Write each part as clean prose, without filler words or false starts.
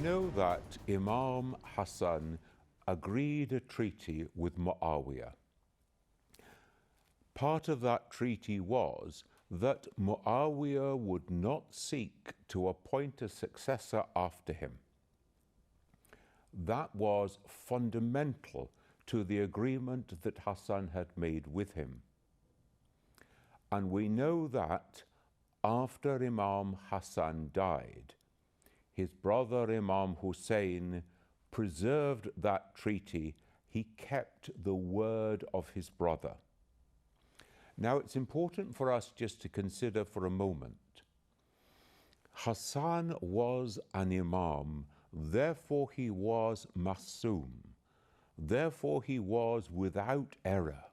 know that Imam Hussain agreed a treaty with Muawiyah. Part of that treaty was that Muawiyah would not seek to appoint a successor after him. That was fundamental to the agreement that Hussain had made with him. And we know that after Imam Hussain died, his brother Imam Hussain preserved that treaty. He kept the word of his brother. Now, it's important for us just to consider for a moment. Hussain was an imam, therefore he was masoom, therefore he was without error.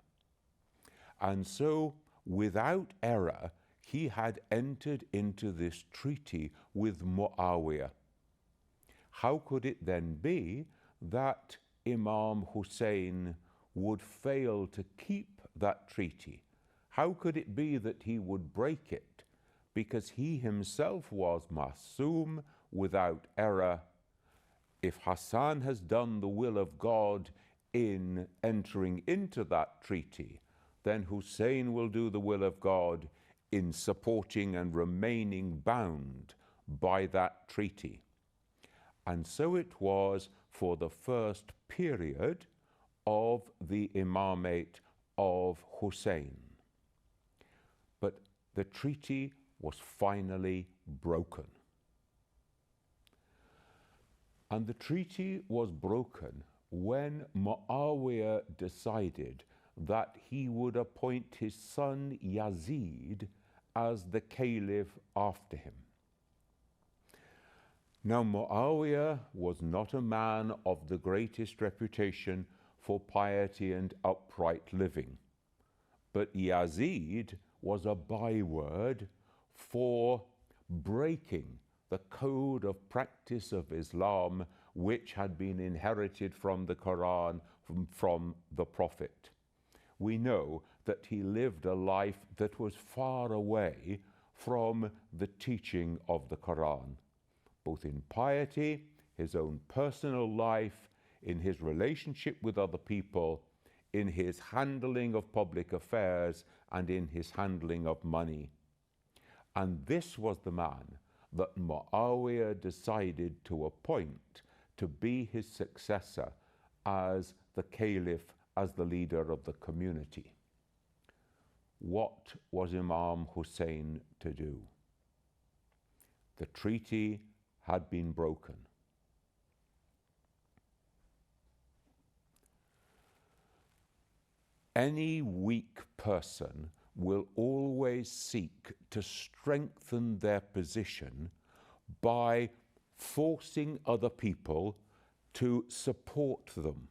And so, without error, he had entered into this treaty with Muawiyah. How could it then be that Imam Hussain would fail to keep that treaty? How could it be that he would break it? Because he himself was masoom, without error. If Hussain has done the will of God in entering into that treaty, then Hussain will do the will of God in supporting and remaining bound by that treaty. And so it was for the first period of the imamate of Hussain. But the treaty was finally broken. And the treaty was broken when Muawiyah decided that he would appoint his son Yazid as the caliph after him. Now, Muawiyah was not a man of the greatest reputation for piety and upright living, but Yazid was a byword for breaking the code of practice of Islam, which had been inherited from the Quran, from the Prophet. We know that he lived a life that was far away from the teaching of the Quran, both in piety, his own personal life, in his relationship with other people, in his handling of public affairs, and in his handling of money. And this was the man that Muawiyah decided to appoint to be his successor as the caliph, as the leader of the community. What was Imam Hussain to do? The treaty had been broken. Any weak person will always seek to strengthen their position by forcing other people to support them,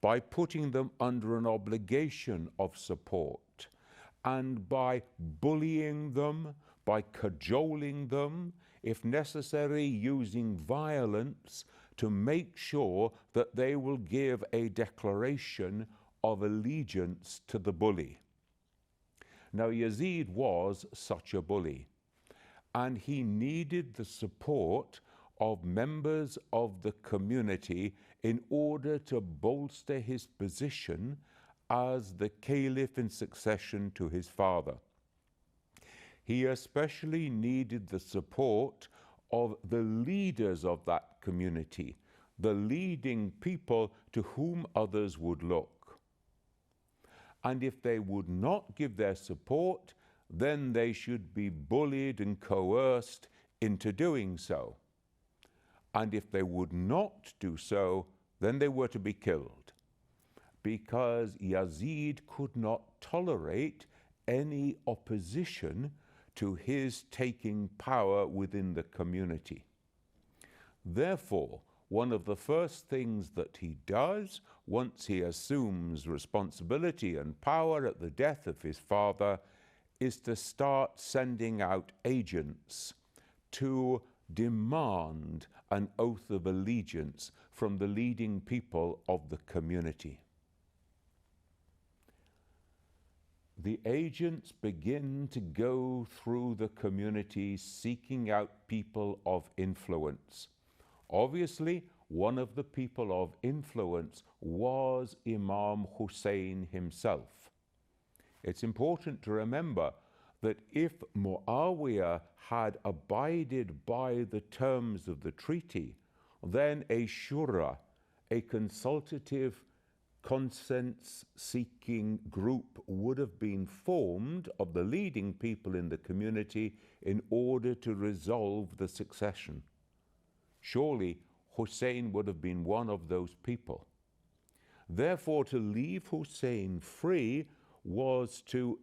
by putting them under an obligation of support, and by bullying them, by cajoling them, if necessary, using violence to make sure that they will give a declaration of allegiance to the bully. Now, Yazid was such a bully, and he needed the support of members of the community in order to bolster his position as the caliph in succession to his father. He especially needed the support of the leaders of that community, the leading people to whom others would look. And if they would not give their support, then they should be bullied and coerced into doing so. And if they would not do so, then they were to be killed, because Yazid could not tolerate any opposition to his taking power within the community. Therefore, one of the first things that he does once he assumes responsibility and power at the death of his father is to start sending out agents to demand an oath of allegiance from the leading people of the community. The agents begin to go through the community seeking out people of influence, Obviously, one of the people of influence was Imam Hussain himself. It's important to remember that if Muawiyah had abided by the terms of the treaty, then a shura, a consultative, consent-seeking group would have been formed of the leading people in the community in order to resolve the succession. Surely Hussein would have been one of those people. Therefore, to leave Hussein free was to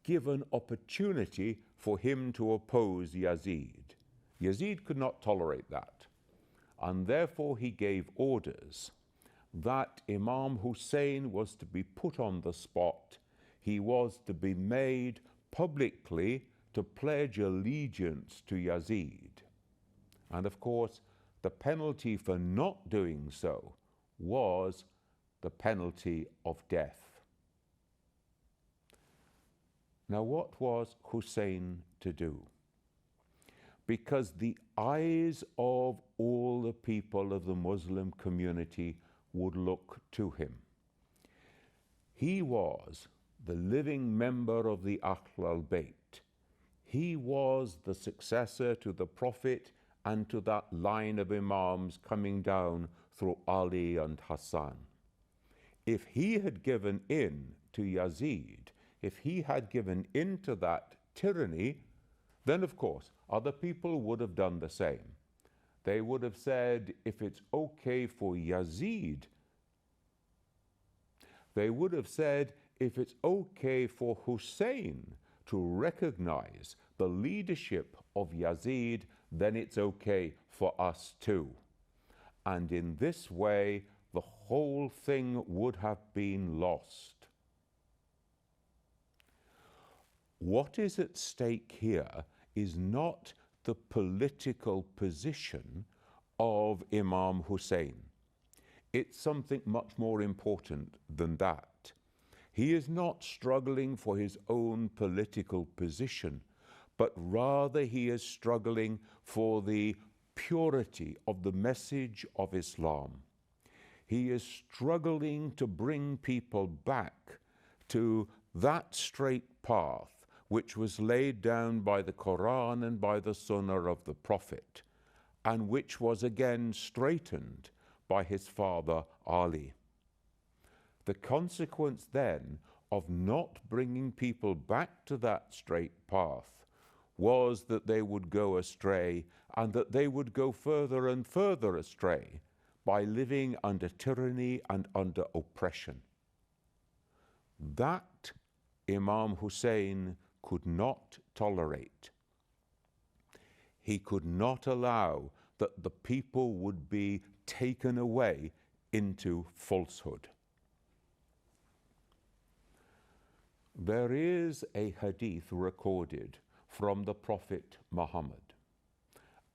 give an opportunity for him to oppose Yazid. Yazid could not tolerate that, and therefore he gave orders that Imam Hussain was to be put on the spot. He was to be made publicly to pledge allegiance to Yazid. And of course, the penalty for not doing so was the penalty of death. Now, what was Hussein to do? Because the eyes of all the people of the Muslim community would look to him. He was the living member of the Ahl al-Bayt. He was the successor to the Prophet and to that line of Imams coming down through Ali and Hassan. If he had given in to Yazid, if he had given in to that tyranny, then of course other people would have done the same. They would have said, if it's okay for Yazid, they would have said, if it's okay for Hussein to recognize the leadership of Yazid, then it's okay for us too. And in this way, the whole thing would have been lost. What is at stake here is not the political position of Imam Hussain. It's something much more important than that. He is not struggling for his own political position, but rather he is struggling for the purity of the message of Islam. He is struggling to bring people back to that straight path which was laid down by the Quran and by the Sunnah of the Prophet, and which was again straightened by his father Ali. The consequence then of not bringing people back to that straight path was that they would go astray, and that they would go further and further astray by living under tyranny and under oppression. That Imam Hussain could not tolerate. He could not allow that the people would be taken away into falsehood. There is a hadith recorded from the Prophet Muhammad,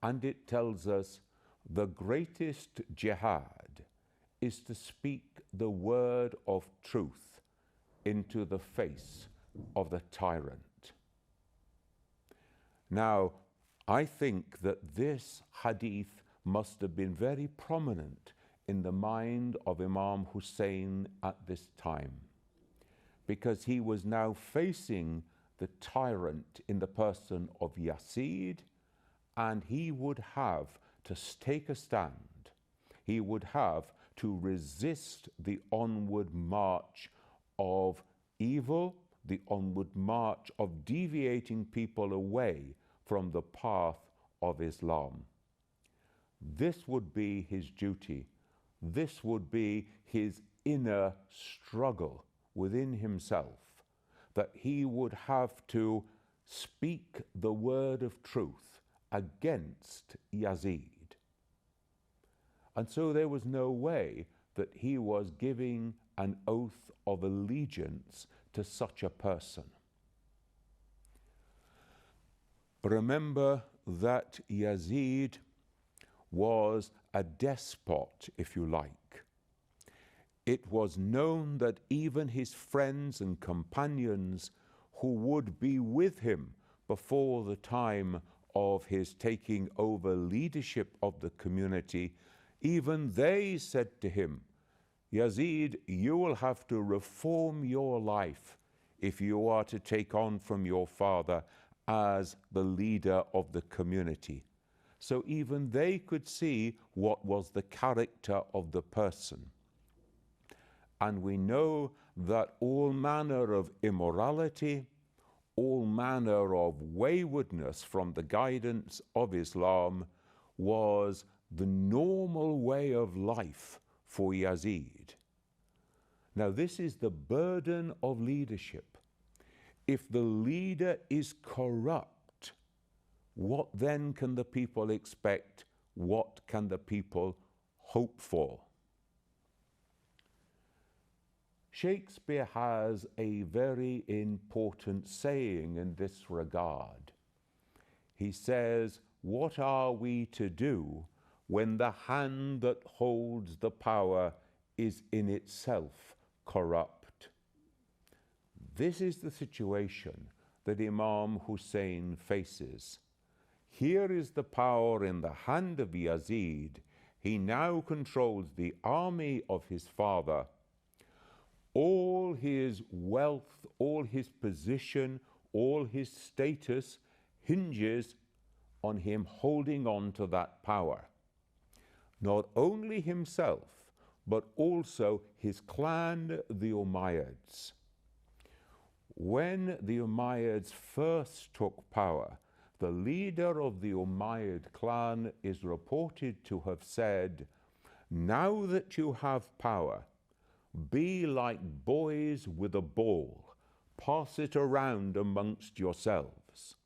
and it tells us the greatest jihad is to speak the word of truth into the face of the tyrant. Now, I think that this hadith must have been very prominent in the mind of Imam Hussain at this time, because he was now facing the tyrant in the person of Yazid, and he would have to take a stand. He would have to resist the onward march of evil, the onward march of deviating people away from the path of Islam. This would be his duty. This would be his inner struggle within himself, that he would have to speak the word of truth against Yazid. And so there was no way that he was giving an oath of allegiance to such a person. Remember that Yazid was a despot, if you like. It was known that even his friends and companions who would be with him before the time of his taking over leadership of the community, even they said to him, Yazid, you will have to reform your life if you are to take on from your father as the leader of the community. So even they could see what was the character of the person. And we know that all manner of immorality, all manner of waywardness from the guidance of Islam was the normal way of life for Yazid. Now this is the burden of leadership. If the leader is corrupt, what then can the people expect? What can the people hope for? Shakespeare has a very important saying in this regard. He says, what are we to do when the hand that holds the power is in itself corrupt? This is the situation that Imam Hussain faces. Here is the power in the hand of Yazid. He now controls the army of his father. All his wealth, all his position, all his status hinges on him holding on to that power. Not only himself, but also his clan, the Umayyads. When the Umayyads first took power, the leader of the Umayyad clan is reported to have said, now that you have power, be like boys with a ball, pass it around amongst yourselves.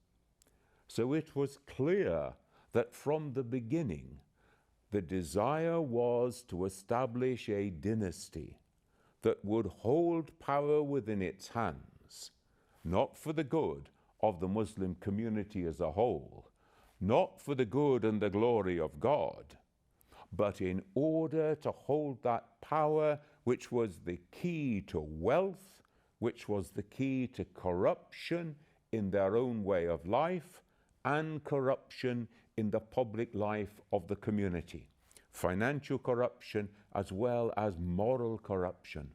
So it was clear that from the beginning, the desire was to establish a dynasty that would hold power within its hands, not for the good of the Muslim community as a whole, not for the good and the glory of God, but in order to hold that power which was the key to wealth, which was the key to corruption in their own way of life, and corruption in the public life of the community. Financial corruption as well as moral corruption.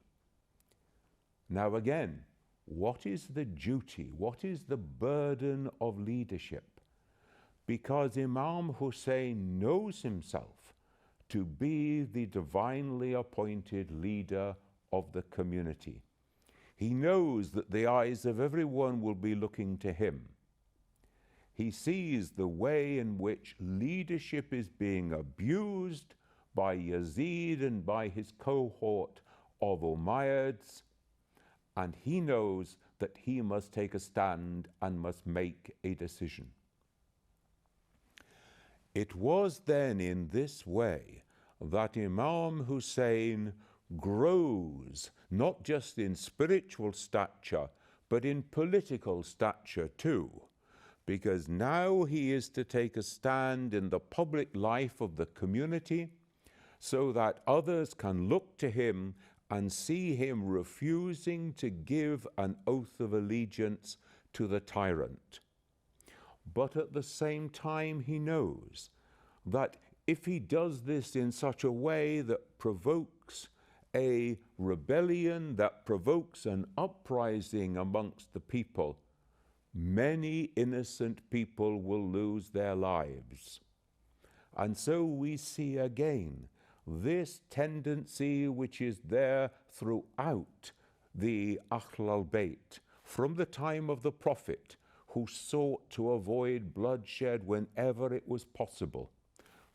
Now again, what is the duty, what is the burden of leadership? Because Imam Hussain knows himself to be the divinely appointed leader of the community. He knows that the eyes of everyone will be looking to him. He sees the way in which leadership is being abused by Yazid and by his cohort of Umayyads, and he knows that he must take a stand and must make a decision. It was then in this way that Imam Hussain grows, not just in spiritual stature, but in political stature too, because now he is to take a stand in the public life of the community so that others can look to him and see him refusing to give an oath of allegiance to the tyrant. But at the same time, he knows that if he does this in such a way that provokes a rebellion, that provokes an uprising amongst the people, many innocent people will lose their lives. And so we see again this tendency which is there throughout the Ahl al-Bayt, from the time of the Prophet, who sought to avoid bloodshed whenever it was possible.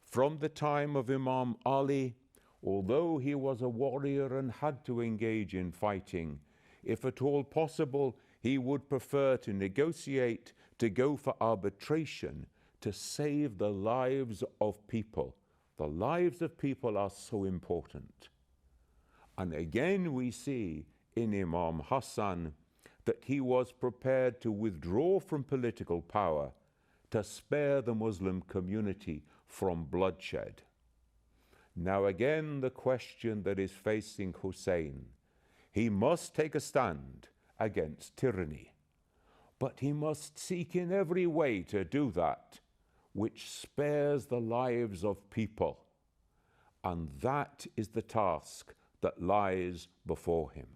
From the time of Imam Ali, although he was a warrior and had to engage in fighting, if at all possible, he would prefer to negotiate, to go for arbitration, to save the lives of people. The lives of people are so important. And again we see in Imam Hussain that he was prepared to withdraw from political power to spare the Muslim community from bloodshed. Now again the question that is facing Hussain, he must take a stand against tyranny, but he must seek in every way to do that which spares the lives of people, and that is the task that lies before him.